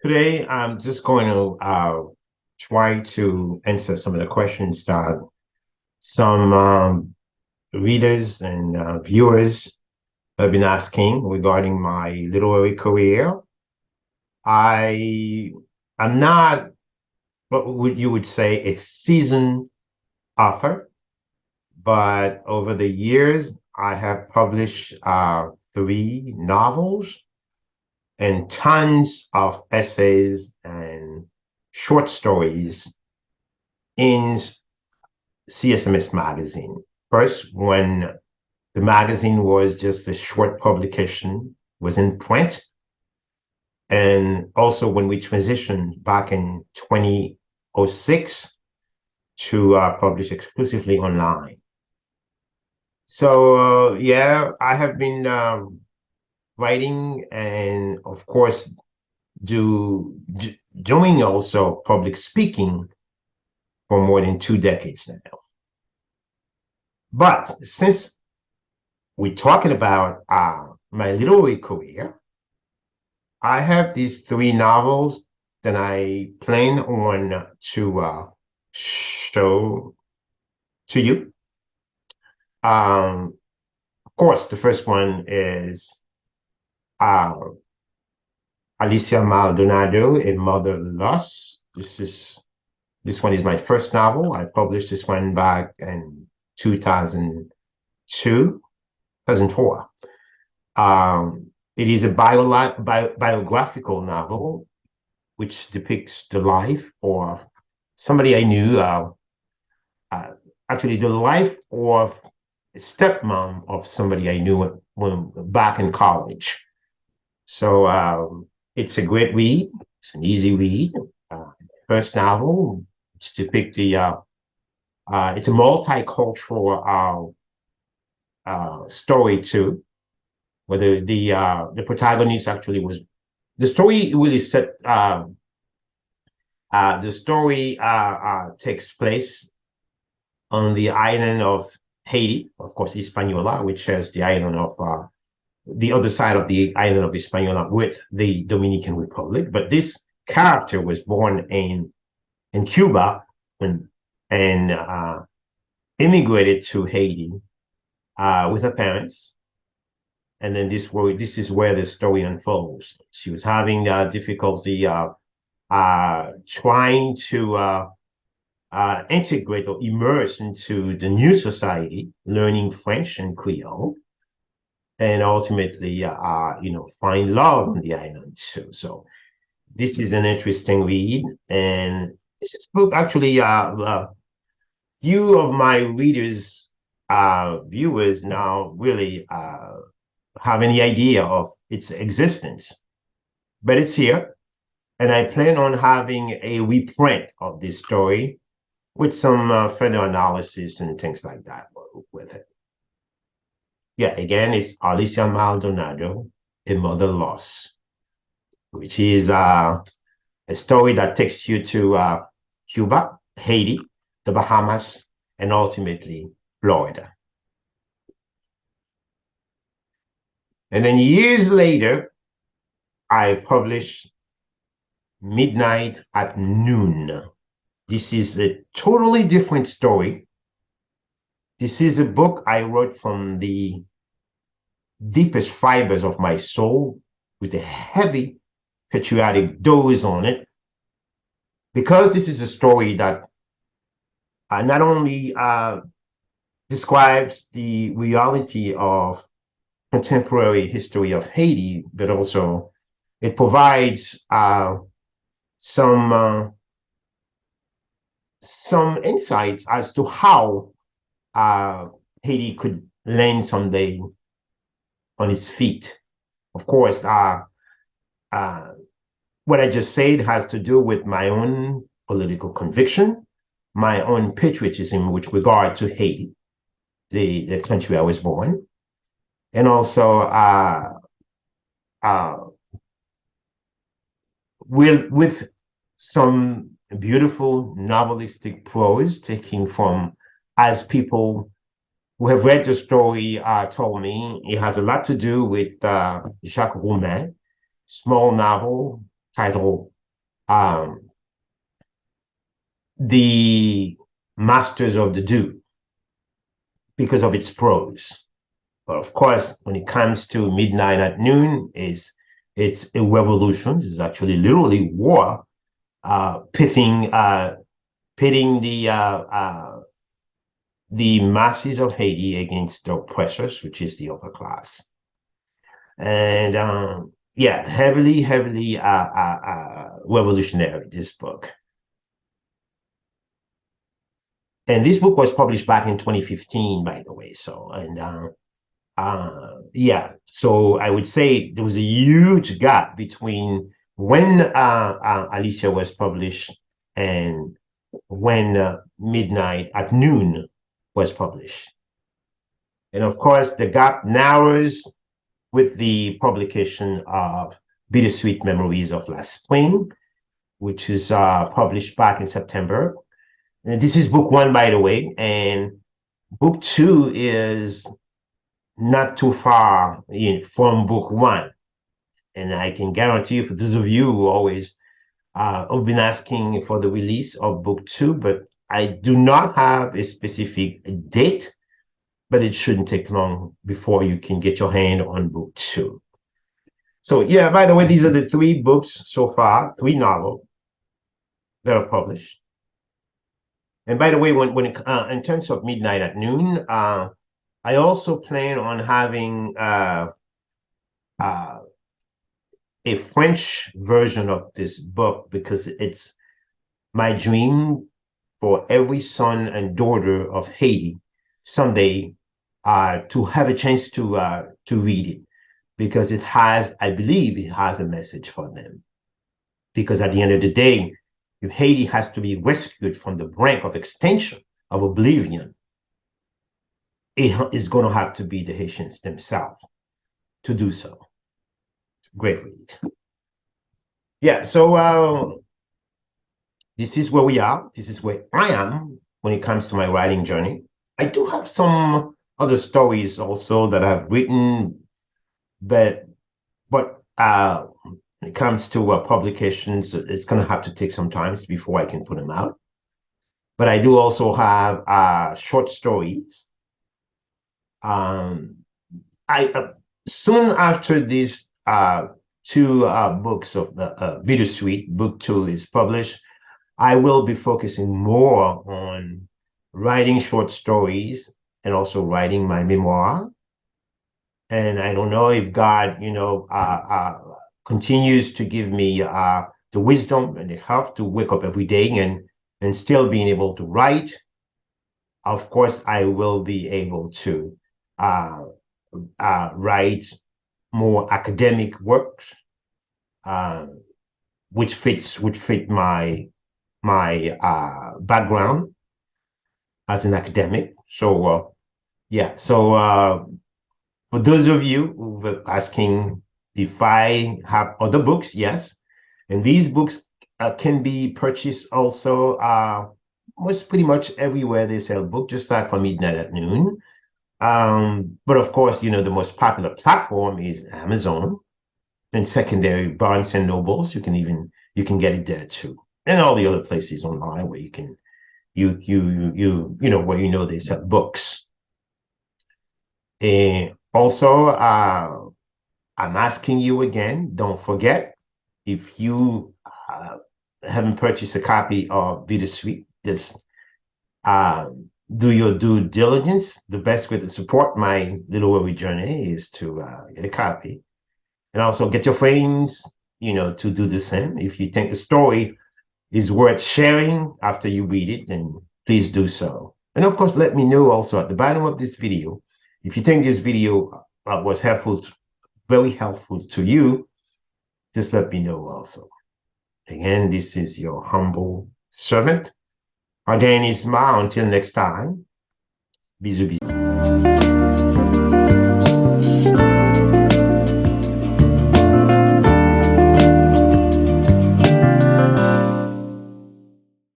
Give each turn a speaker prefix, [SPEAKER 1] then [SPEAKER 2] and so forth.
[SPEAKER 1] Today, I'm just going to try to answer some of the questions that some readers and viewers have been asking regarding my literary career. I am not what would you would say a seasoned author, but over the years, I have published three novels and tons of essays and short stories in CSMS magazine. First, when the magazine was just a short publication, was in print, and also when we transitioned back in 2006 to publish exclusively online. So yeah, I have been writing and of course doing also public speaking for more than 2 decades now. But since we're talking about my literary career, I have these three novels that I plan on to show to you. Of course, the first one is uh, Alicia Maldonado, A Mother Lost. This one is my first novel. I published this one back in 2002, 2004. It is a biographical novel which depicts the life of somebody I knew, uh, actually the life of a stepmom of somebody I knew when back in college. So it's a great read. It's an easy read. First novel. It's depict it's a multicultural story too, where the protagonist actually was the story really set the story takes place on the island of Haiti, of course, Hispaniola, which is the island of the other side of the island of Hispaniola with the Dominican Republic. But this character was born in Cuba and immigrated to Haiti with her parents. And then this is where the story unfolds. She was having difficulty trying to integrate or immerse into the new society, learning French and Creole, and ultimately, find love on the island too. So this is an interesting read, and this is book actually. Few of my readers, viewers now really have any idea of its existence, but it's here, and I plan on having a reprint of this story with some further analysis and things like that with it. Yeah, again, it's Alicia Maldonado, A Mother Lost, which is a story that takes you to Cuba, Haiti, the Bahamas, and ultimately Florida. And then years later, I published Midnight at Noon. This is a totally different story. This is a book I wrote from the deepest fibers of my soul with a heavy patriotic dose on it, because this is a story that not only describes the reality of contemporary history of Haiti, but also it provides some uh, some insights as to how uh, Haiti could land someday on its feet. Of course, uh, what I just said has to do with my own political conviction, my own patriotism with regard to Haiti, the country I was born, and also uh, with some beautiful novelistic prose taking from, as people who have read the story told me, it has a lot to do with Jacques Roumain, small novel titled The Masters of the Do because of its prose. But of course, when it comes to Midnight at Noon, it's a revolution. It's actually literally war, pitting the masses of Haiti against the oppressors, which is the upper class. And yeah, heavily revolutionary, this book. And this book was published back in 2015, by the way. So, and yeah, so I would say there was a huge gap between when Alicia was published and when Midnight at Noon was published. And of course, the gap narrows with the publication of Bittersweet Memories of last spring, which is published back in September. And this is book one, by the way, and book two is not too far from book one. And I can guarantee you, for those of you who always have been asking for the release of book two, but I do not have a specific date, but it shouldn't take long before you can get your hand on book two. So yeah, by the way, these are the three books so far, three novels that are published. And by the way, when in terms of Midnight at Noon, I also plan on having a French version of this book because it's my dream for every son and daughter of Haiti someday to have a chance to read it, because it has, I believe, it has a message for them. Because at the end of the day, if Haiti has to be rescued from the brink of extinction, of oblivion, it is going to have to be the Haitians themselves to do so. Great read. Yeah, so this is where we are. This is where I am when it comes to my writing journey. I do have some other stories also that I've written, but when it comes to publications, it's going to have to take some time before I can put them out. But I do also have short stories. Soon after these two books of the Bittersweet, book two is published, I will be focusing more on writing short stories and also writing my memoir. And I don't know if God, continues to give me the wisdom and the health to wake up every day and still being able to write. Of course, I will be able to write more academic works, which fit my background as an academic. So yeah, so for those of you who were asking if I have other books, yes, and these books can be purchased also most pretty much everywhere they sell books, just like for Midnight at Noon. But of course, the most popular platform is Amazon, and secondary Barnes and Nobles. You can get it there too, and all the other places online where you can where they sell books. And also, I'm asking you again, don't forget, if you haven't purchased a copy of Bittersweet, just do your due diligence. The best way to support my literary journey is to get a copy. And also get your friends, to do the same. If you think the story is worth sharing after you read it, then please do so. And of course, let me know also at the bottom of this video, if you think this video was helpful, very helpful to you, just let me know also. Again, this is your humble servant, Ardain Isma. Until next time, bisous, bisous.